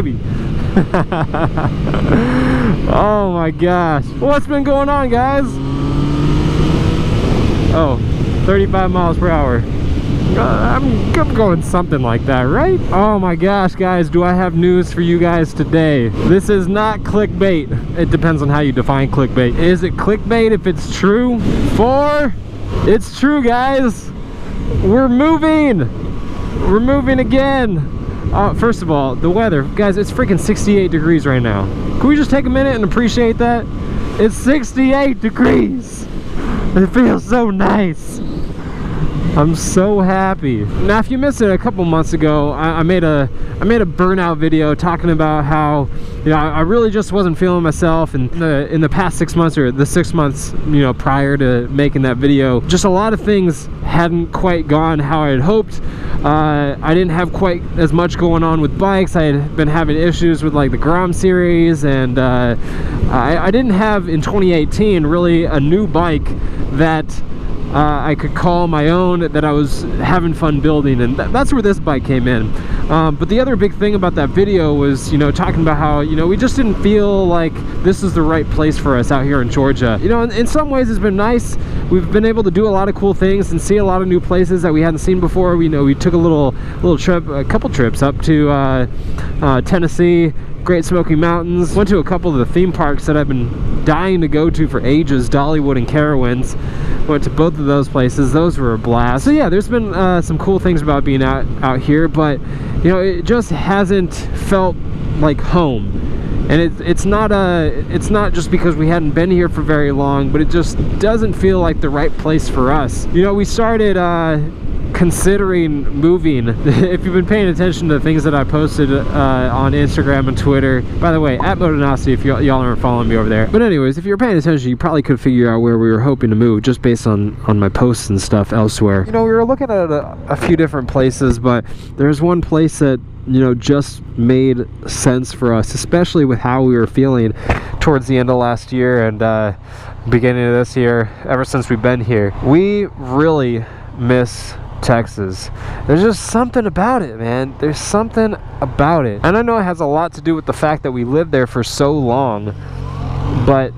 baby. Oh my gosh. What's been going on, guys? Oh, 35 miles per hour. I'm going something like that, right? Oh my gosh, guys, do I have news for you guys today. This is not clickbait. It depends on how you define clickbait. Is it clickbait if it's true? It's true, guys. We're moving. We're moving again. First of all, the weather. Guys, it's freaking 68 degrees right now. Can we just take a minute and appreciate that? It's 68 degrees. It feels so nice. I'm so happy. Now, if you missed it a couple months ago, I made a burnout video talking about how, you know, I really just wasn't feeling myself, and in the past 6 months, or the 6 months, you know, prior to making that video, just a lot of things hadn't quite gone how I had hoped. I didn't have quite as much going on with bikes. I had been having issues with like the Grom series, and I didn't have in 2018 really a new bike that I could call my own, that I was having fun building, and that's where this bike came in. But the other big thing about that video was, you know, talking about how, you know, we just didn't feel like this is the right place for us out here in Georgia. You know, in some ways it's been nice. We've been able to do a lot of cool things and see a lot of new places that we hadn't seen before. We took a couple trips up to Tennessee, Great Smoky Mountains, went to a couple of the theme parks that I've been dying to go to for ages, Dollywood and Carowinds. Went to both of those places. Those were a blast. So yeah, there's been some cool things about being out here, but you know, it just hasn't felt like home. And it's not just because we hadn't been here for very long, but it just doesn't feel like the right place for us. You know, we started considering moving. If you've been paying attention to the things that I posted on Instagram and Twitter, by the way, at Motonosity, if y'all aren't following me over there. But anyways, if you're paying attention, you probably could figure out where we were hoping to move just based on my posts and stuff elsewhere. You know, we were looking at a few different places, but there's one place that, you know, just made sense for us, especially with how we were feeling towards the end of last year and beginning of this year. Ever since we've been here, we really miss Texas. There's just something about it, man. There's something about it, and I know it has a lot to do with the fact that we lived there for so long, but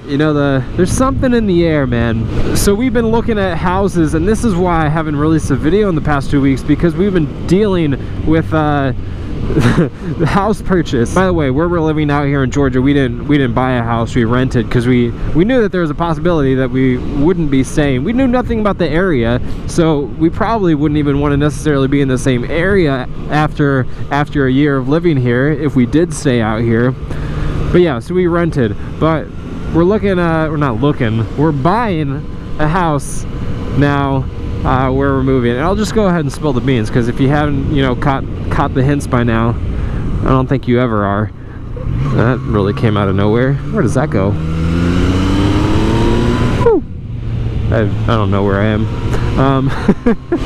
you know, there's something in the air, man. So we've been looking at houses, and this is why I haven't released a video in the past 2 weeks, because we've been dealing with the house purchase. By the way, where we're living out here in Georgia, we didn't buy a house, we rented, because we knew that there was a possibility that we wouldn't be staying. We knew nothing about the area, so we probably wouldn't even want to necessarily be in the same area after a year of living here if we did stay out here. But yeah, so we rented, but we're we're buying a house now where we're moving. And I'll just go ahead and spill the beans, because if you haven't, you know, caught the hints by now, I don't think you ever are. That really came out of nowhere. Where does that go? Whew. I don't know where I am.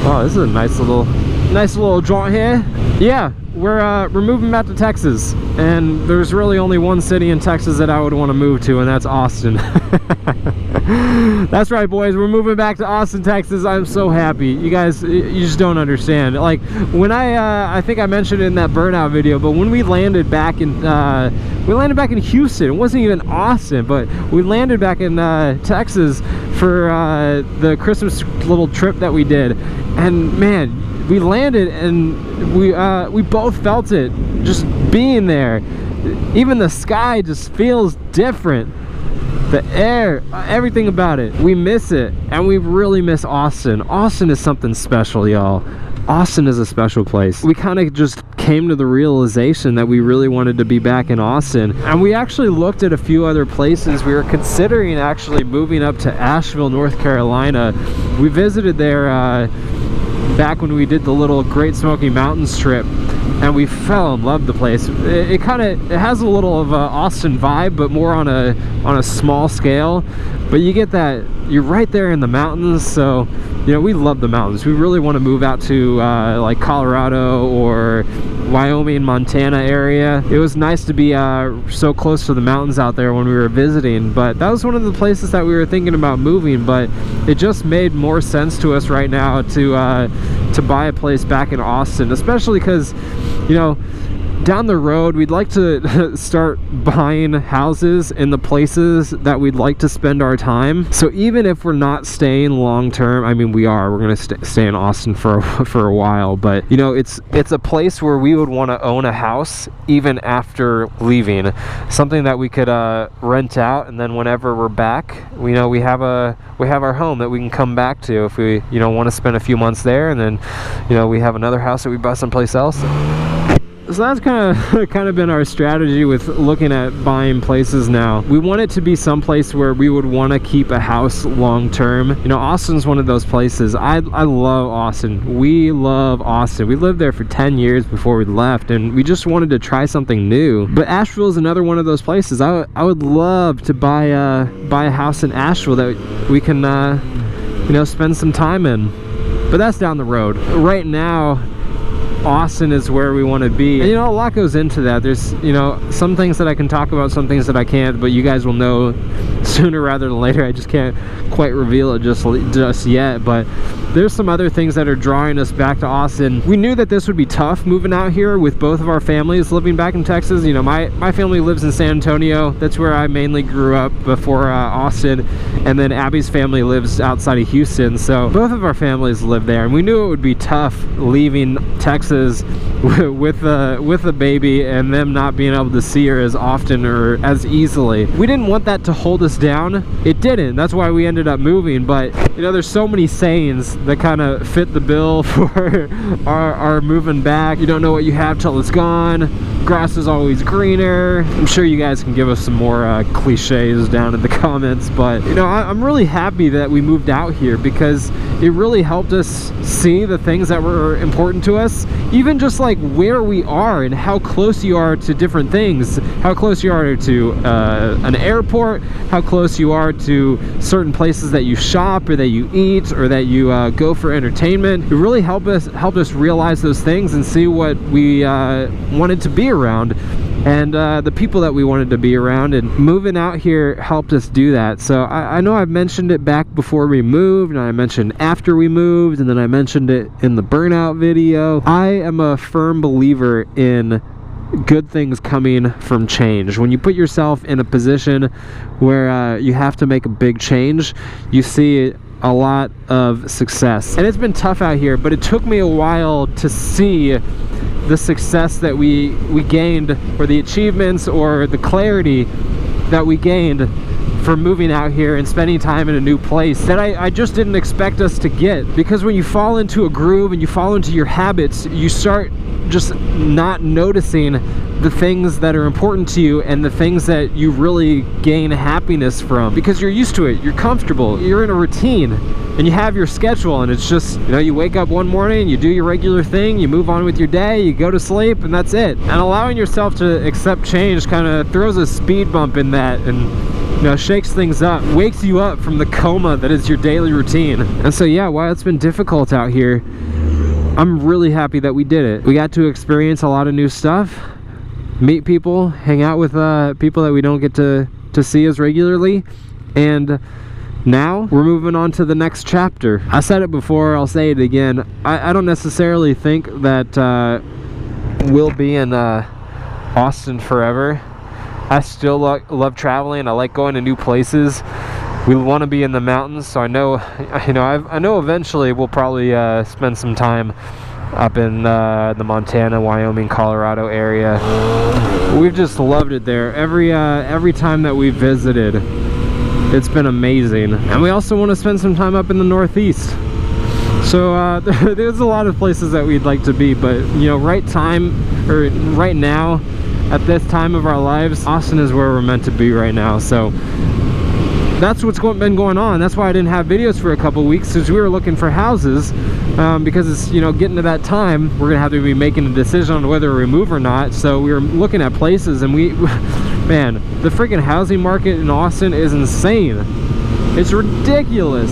Wow, this is a nice little jaunt here. Yeah, we're moving back to Texas, and there's really only one city in Texas that I would want to move to, and that's Austin. That's right, boys, we're moving back to Austin, Texas. I'm so happy. You guys, you just don't understand. Like, when I think I mentioned it in that burnout video, but when we landed back in Houston, it wasn't even Austin, but we landed back in Texas for the Christmas little trip that we did, and man, we landed and we both felt it, just being there. Even the sky just feels different. The air, everything about it. We miss it, and we really miss Austin. Austin is something special, y'all. Austin is a special place. We kind of just came to the realization that we really wanted to be back in Austin, and we actually looked at a few other places. We were considering actually moving up to Asheville, North Carolina. We visited there back when we did the little Great Smoky Mountains trip, and we fell in love with the place. It has a little of a Austin vibe, but more on a small scale. But you get that, you're right there in the mountains, so you know, we love the mountains. We really want to move out to like Colorado or Wyoming, Montana area. It was nice to be so close to the mountains out there when we were visiting, but that was one of the places that we were thinking about moving. But it just made more sense to us right now to to buy a place back in Austin, especially because, you know, down the road we'd like to start buying houses in the places that we'd like to spend our time. So even if we're not staying long term, I mean, we're gonna stay in Austin for a while, but you know, it's a place where we would want to own a house even after leaving, something that we could rent out, and then whenever we're back, we know we have our home that we can come back to if we, you know, want to spend a few months there, and then, you know, we have another house that we buy someplace else. So that's kind of been our strategy with looking at buying places now. We want it to be someplace where we would want to keep a house long term. You know, Austin's one of those places. I love Austin. We love Austin. We lived there for 10 years before we left, and we just wanted to try something new. But Asheville is another one of those places. I would love to buy a house in Asheville that we can you know, spend some time in. But that's down the road. Right now, Austin is where we want to be, and you know, a lot goes into that. There's, you know, some things that I can talk about, some things that I can't, but you guys will know sooner rather than later. I just can't quite reveal it just yet, but there's some other things that are drawing us back to Austin. We knew that this would be tough moving out here with both of our families living back in Texas. You know, my family lives in San Antonio. That's where I mainly grew up before Austin, and then Abby's family lives outside of Houston, so both of our families live there, and we knew it would be tough leaving Texas with a baby and them not being able to see her as often or as easily. We didn't want that to hold us down. It didn't. That's why we ended up moving. But you know, there's so many sayings that kind of fit the bill for our moving back. You don't know what you have till it's gone. Grass is always greener. I'm sure you guys can give us some more cliches down in the comments, but you know, I'm really happy that we moved out here because it really helped us see the things that were important to us, even just like where we are and how close you are to different things, how close you are to an airport, how close you are to certain places that you shop or that you eat or that you go for entertainment. It really helped us realize those things and see what we wanted to be around, and the people that we wanted to be around, and moving out here helped us do that. So I know I've mentioned it back before we moved, and I mentioned after we moved, and then I mentioned it in the burnout video. I am a firm believer in good things coming from change. When you put yourself in a position where you have to make a big change, you see a lot of success. And it's been tough out here, but it took me a while to see the success that we gained, or the achievements, or the clarity that we gained from moving out here and spending time in a new place that I just didn't expect us to get. Because when you fall into a groove and you fall into your habits, you start just not noticing the things that are important to you and the things that you really gain happiness from, because you're used to it, you're comfortable, you're in a routine, and you have your schedule, and it's just, you know, you wake up one morning, you do your regular thing, you move on with your day, you go to sleep, and that's it. And allowing yourself to accept change kind of throws a speed bump in that, and you know, shakes things up, wakes you up from the coma that is your daily routine. And so yeah, while it's been difficult out here, I'm really happy that we did it. We got to experience a lot of new stuff, meet people, hang out with people that we don't get to see as regularly, and now we're moving on to the next chapter. I said it before, I'll say it again. I don't necessarily think that we'll be in Austin forever. I still love traveling. I like going to new places. We want to be in the mountains, so I know eventually we'll probably spend some time up in the Montana, Wyoming, Colorado area. We've just loved it there. Every time that we've visited, it's been amazing. And we also want to spend some time up in the Northeast. So there's a lot of places that we'd like to be, but you know, right now, at this time of our lives, Austin is where we're meant to be right now. So that's what's been going on. That's why I didn't have videos for a couple weeks, because we were looking for houses, because it's, you know, getting to that time, we're gonna have to be making a decision on whether we move or not. So we were looking at places, and man, the freaking housing market in Austin is insane. It's ridiculous.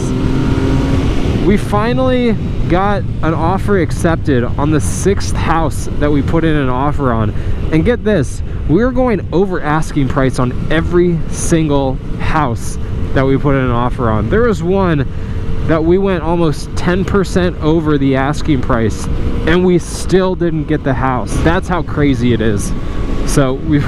We finally got an offer accepted on the 6th house that we put in an offer on, and get this, we're going over asking price on every single house that we put in an offer on. There was one that we went almost 10% over the asking price and we still didn't get the house. That's how crazy it is. So we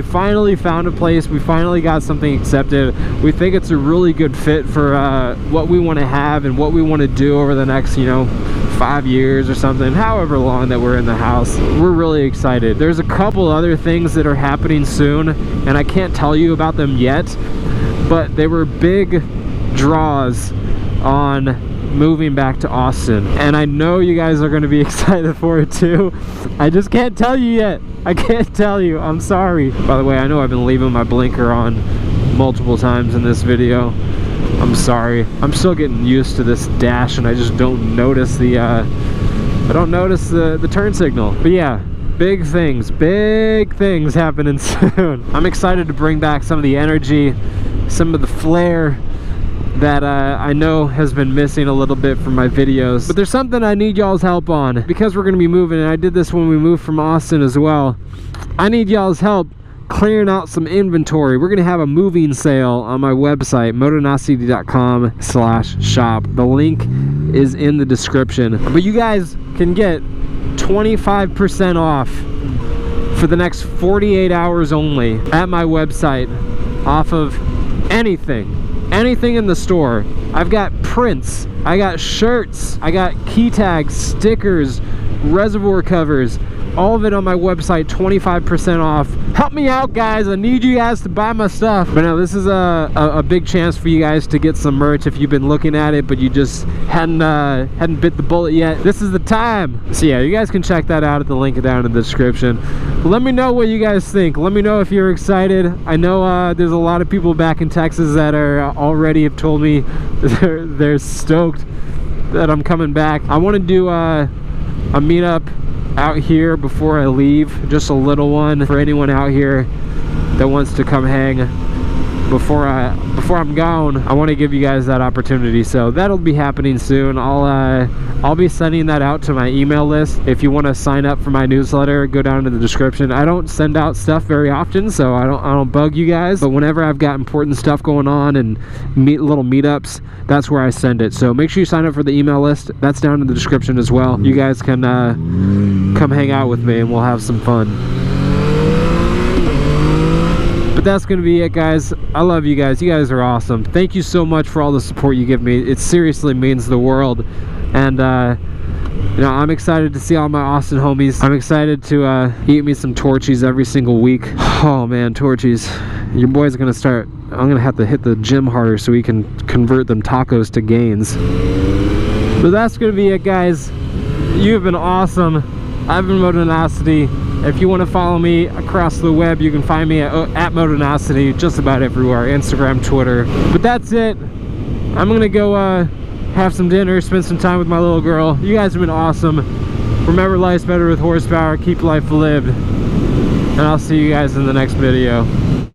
finally found a place. We finally got something accepted. We think it's a really good fit for what we want to have and what we want to do over the next, you know, 5 years or something, however long that we're in the house. We're really excited. There's a couple other things that are happening soon, and I can't tell you about them yet, but they were big draws on moving back to Austin, and I know you guys are going to be excited for it too. I just can't tell you yet. I can't tell you. I'm sorry. By the way, I know I've been leaving my blinker on multiple times in this video. I'm sorry. I'm still getting used to this dash, and I just don't notice the the turn signal. But yeah, big things happening soon. I'm excited to bring back some of the energy, some of the flair that I know has been missing a little bit from my videos. But there's something I need y'all's help on, because we're gonna be moving, and I did this when we moved from Austin as well. I need y'all's help clearing out some inventory. We're gonna have a moving sale on my website, motonosity.com/shop. The link is in the description. But you guys can get 25% off for the next 48 hours only at my website off of anything in the store. I've got prints, I got shirts, I got key tags, stickers, reservoir covers, all of it on my website, 25% off. Help me out, guys. I need you guys to buy my stuff. But no, this is a big chance for you guys to get some merch if you've been looking at it, but you just hadn't bit the bullet yet. This is the time. So yeah, you guys can check that out at the link down in the description. Let me know what you guys think. Let me know if you're excited. I know there's a lot of people back in Texas that are already have told me they're stoked that I'm coming back. I want to do a meetup out here before I leave, just a little one for anyone out here that wants to come hang before I'm gone. I want to give you guys that opportunity, so that'll be happening soon. I'll be sending that out to my email list. If you want to sign up for my newsletter, go down to the description. I don't send out stuff very often, so I don't bug you guys, but whenever I've got important stuff going on and little meetups, that's where I send it. So make sure you sign up for the email list. That's down in the description as well. You guys can come hang out with me and we'll have some fun. But that's gonna be it, guys. I love you guys. You guys are awesome. Thank you so much for all the support you give me. It seriously means the world. And you know, I'm excited to see all my Austin homies. I'm excited to eat me some Torchies every single week. Oh man, Torchies. Your boy's gonna start, I'm gonna have to hit the gym harder so we can convert them tacos to gains. But that's gonna be it, guys. You've been awesome. I've been Motonosity. If you want to follow me across the web, you can find me at Motonosity just about everywhere. Instagram, Twitter. But that's it. I'm gonna go have some dinner, spend some time with my little girl. You guys have been awesome. Remember, life's better with horsepower. Keep life lived. And I'll see you guys in the next video.